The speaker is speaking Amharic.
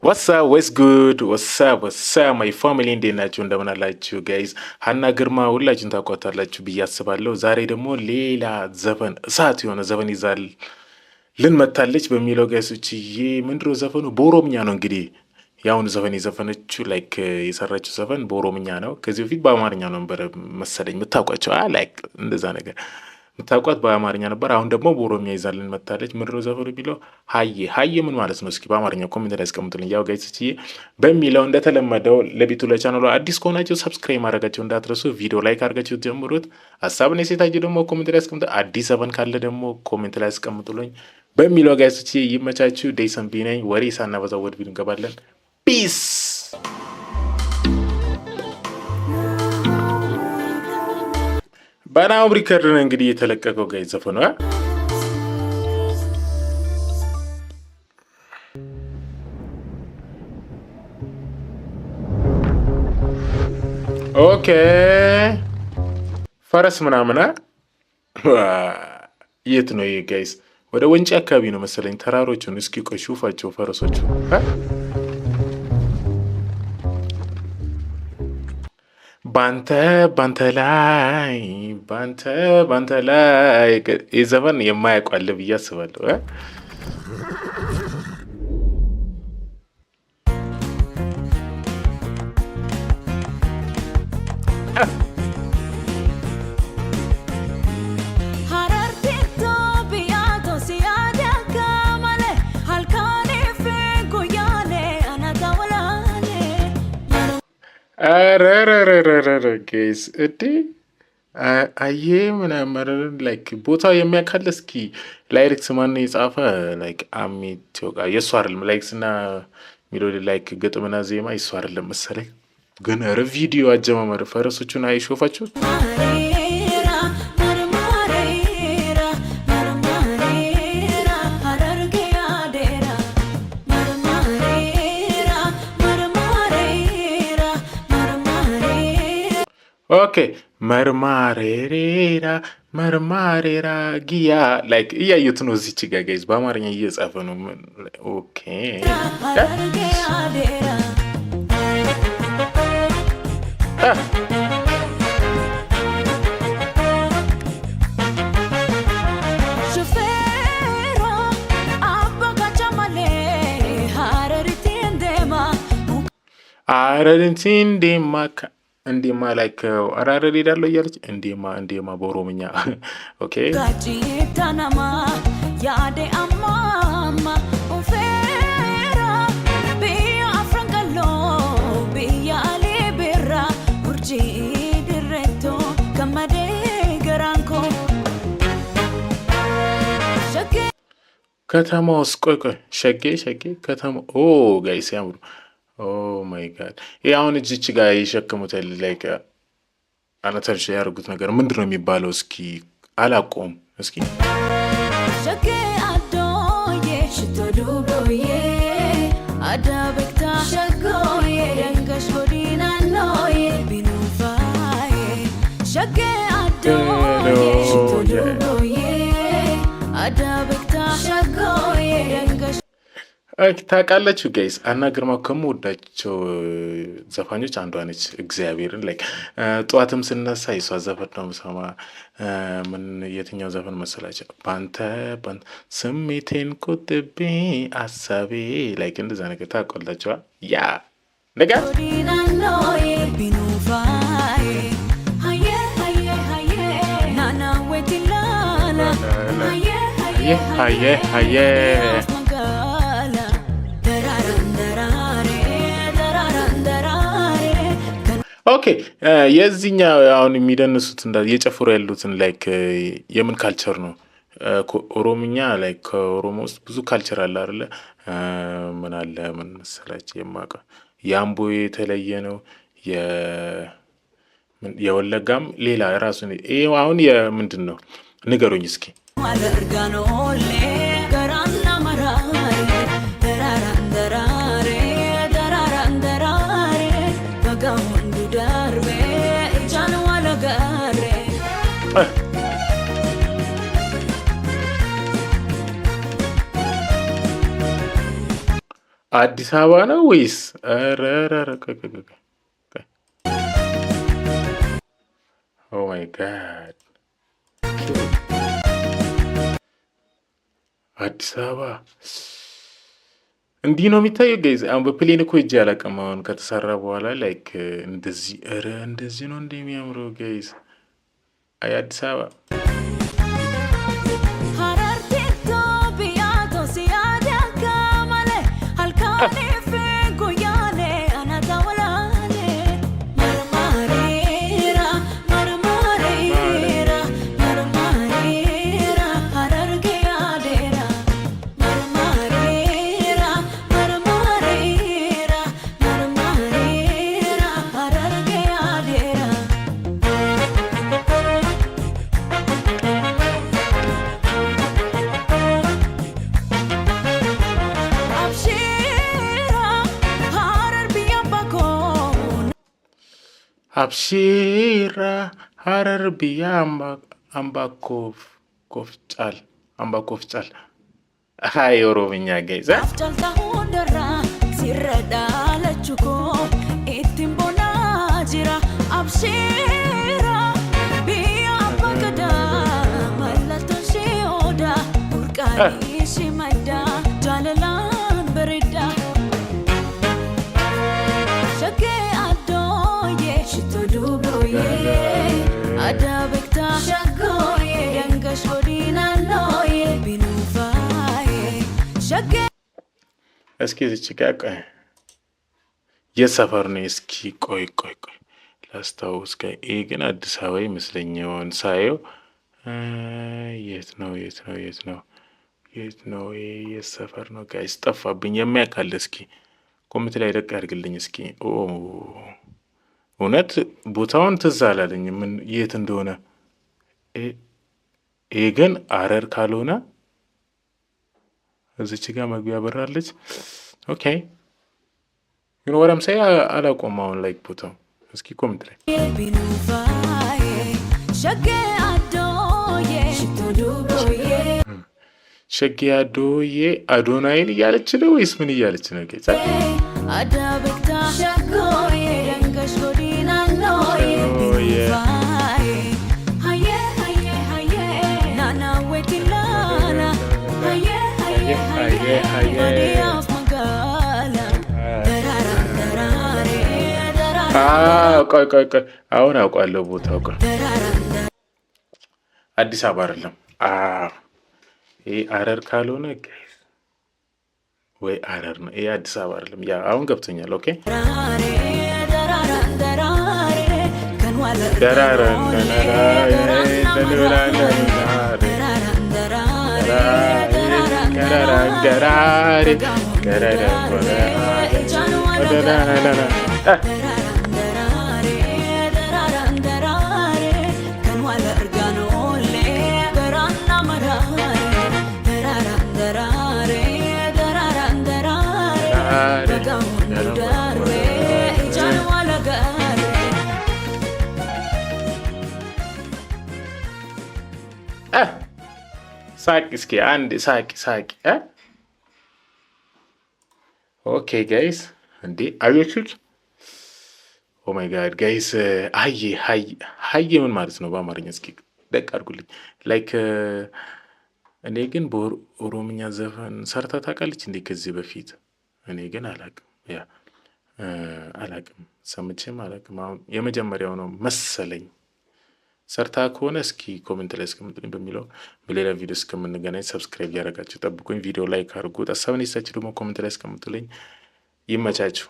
What's up? What's good? What's up? My family እንዴት ናችሁ? እንደምን አላችሁ ጋይዝ? ሀና ግርማ ሁላችሁን ታውቋታላችሁ ብዬ አስባለሁ። ዛሬ ደግሞ ሌላ ዘፈን እሳት የሆነ ዘፈን ይዛል ልንመታለች በሚለው ጋይሶች ምንድነው ዘፈኑ? በኦሮምኛ ነው እንግዲህ ያሁኑ ዘፈን የዘፈነችው ላይክ የሰራችው ዘፈን በኦሮምኛ ነው። ከዚህ በፊት በአማርኛ ነው ነበር መሰለኝ የምታውቋቸው ላይክ እንደዛ ነገር ምታውቋት በአማርኛ ነበር። አሁን ደግሞ በኦሮምኛ ይዛልን መታለች። ምንድነው ዘፈኑ ቢለው ሀዬ ምን ማለት ነው? እስኪ በአማርኛ ኮሜንት ላይ አስቀምጡልኝ። ያው ጋይስቺ በሚለው እንደተለመደው ለቤቱ ለቻናሉ አዲስ ከሆናችሁ ሰብስክራይብ ማድረጋችሁ እንዳትረሱ፣ ቪዲዮ ላይክ አድርጋችሁ ጀምሩት። ሀሳብን የሴታችሁ ደግሞ ኮሜንት ላይ አስቀምጡ። አዲስ ዘፈን ካለ ደግሞ ኮሜንት ላይ አስቀምጡልኝ በሚለው ጋይስቺ ይመቻችሁ። ዴይሰን ቢ ነኝ። ወሬ ሳናበዛ ወደ ቪዲዮ እንገባለን። ፒስ ባናው ሪከርድ ነው እንግዲህ የተለቀቀው ጋይ ዘፈኑ ኦኬ ፈረስ ምናምን የት ነው ይሄ ጋይስ? ወደ ወንጪ አካባቢ ነው መሰለኝ። ተራሮቹን እስኪ ቆይ ሹፋቸው ፈረሶቹ ባንተ ላይ የዘፈን የማያውቋል ብዬ አስባለሁ። አረረረረረ ጌስ እዲ አየ ምናምን ላይክ ቦታው የሚያካል እስኪ ላይሪክስ ማን የጻፈ ላይክ አሚቶጋ የሱ አይደለም። ላይክስ እና ሚሎዲ ላይክ ግጥምና ዜማ የሱ አይደለም መሰለኝ። ግን ቪዲዮ አጀማመር ፈረሶቹን አይሾፋችሁ ኦኬ መርማሬራ ጊያ ላይክ እያዩት ነው እዚች ጋ ጋይዝ በአማርኛ እየጻፈ ነው። ኦኬ አረንቲንዴማካ እንዴማ ላይክ አራረር ሄዳለሁ እያለች እንዴማ በኦሮምኛ ኦኬ ጋጂታናማ ያዴ አማማ ኦፌራ ቢያ አፍራንቀሎ ቢያ ሊቤራ ቡርጂ ድሬቶ ከመዴ ገራንኮ ከተማ ውስጥ ቆይ ሸጌ ከተማ ጋይስ ያምሩ። ኦ ማይ ጋድ ይሄ አሁን እዚች ጋር ይሸከሙታል ላይክ አናተርሽ ያደርጉት ነገር ምንድን ነው የሚባለው? እስኪ አላቆም እስኪ ሸጌ አዶዬ ሽቶዱቦዬ አዳበክታ ሸጎዬ ደንገሽ ጎዲናኖዬ ቢኑፋዬ ሸጌ አዶዬ ሽቶዱቦዬ አዳበክታ ሸጎዬ ደንገሽ ታውቃላችሁ ጋይስ ሀና ግርማ ከምወዳቸው ዘፋኞች አንዷ ነች። እግዚአብሔርን ላይክ ጠዋትም ስነሳ የሷ ዘፈን ነው የምሰማ። ምን የትኛው ዘፈን መሰላቸው? ባንተ ስሜቴን ቁጥቤ አሳቤ ላይክ እንደዛ ነገር ታውቃላችኋ? ያ ነገር ሀየ ኦኬ የዚህኛው አሁን የሚደንሱት የጨፍሩ ያሉትን ላይክ የምን ካልቸር ነው? ኦሮምኛ ላይክ ከኦሮሞ ውስጥ ብዙ ካልቸር አለ አይደለ? ምን መሰላችሁ የማውቀው የአምቦ የተለየ ነው። የወለጋም ሌላ ራሱ አሁን የምንድን ነው ንገሩኝ እስኪ። አዲስ አበባ ነው ወይስ? ኧረ ኦ ማይ ጋድ አዲስ አበባ እንዲህ ነው የሚታየው ጋይዝ። አሁን በፕሌን እኮ ሄጄ አላውቅም። አሁን ከተሰራ በኋላ ላይክ እንደዚህ እንደዚህ ነው እንደሚያምረው ጋይዝ። አይ አዲስ አበባ አብሺራ ሀረር ብያ አምባኮፍጫል አምባኮፍጫል ሀይ ኦሮምኛ ጋይዛ ሲረዳለችኮ ኢትምቦና ጅራ አብሺራ ብያ አምባገዳ መለቶሽ ኦዳ ቡርቃኒ ሲመዳ ጃለላን በሬዳ ሸጌ እስኪ እዚች ጋ ቆይ የት ሰፈር ነው? እስኪ ቆይ ላስታውስ። ይሄ ግን አዲስ አበባ ይመስለኛል ሳየው። የት ነው? የት ሰፈር ነው ጋይስ? ጠፋብኝ። የሚያውቃል እስኪ ኮሜንት ላይ ደቅ ያድርግልኝ እስኪ። እውነት ቦታውን ትዝ አላለኝ ምን የት እንደሆነ። ይሄ ግን ሀረር ካልሆነ እዚች ጋር መግቢያ በራለች። ኦኬ ግን ወረም ሳይ አላቆም አሁን ላይክ ቦታው። እስኪ ኮሜንት ላይ ሸጌ አዶዬ አዶናይን እያለች ነው ወይስ ምን እያለች ነው? ጌታ ቆይ አሁን አውቃለሁ ቦታው። ቆይ አዲስ አበባ አይደለም። ይሄ ሀረር ካልሆነ ወይ ሀረር ነው። ይሄ አዲስ አበባ አይደለም። ያ አሁን ገብቶኛል። ኦኬ ሳቂ እስኪ አንድ ሳቂ። ኦኬ ጋይስ እንዴ አያችሁት? ኦ ማይ ጋድ ጋይስ ሀዬ ምን ማለት ነው በአማርኛ? እስኪ ደቅ አድርጉልኝ። ላይክ እኔ ግን በኦሮምኛ ዘፈን ሰርታ ታውቃለች እንዴ ከዚህ በፊት? እኔ ግን አላቅም፣ አላቅም፣ ሰምቼም አላቅም። አሁን የመጀመሪያው ነው መሰለኝ። ሰርታ ከሆነ እስኪ ኮሜንት ላይ እስከምጥልኝ በሚለው በሌላ ቪዲዮ እስከምንገናኝ ሰብስክራይብ ያደረጋችሁ ጠብቁኝ። ቪዲዮ ላይክ አድርጉት። ሀሳብን የሳችሁ ደግሞ ኮሜንት ላይ እስከምጥልኝ ይመቻችሁ።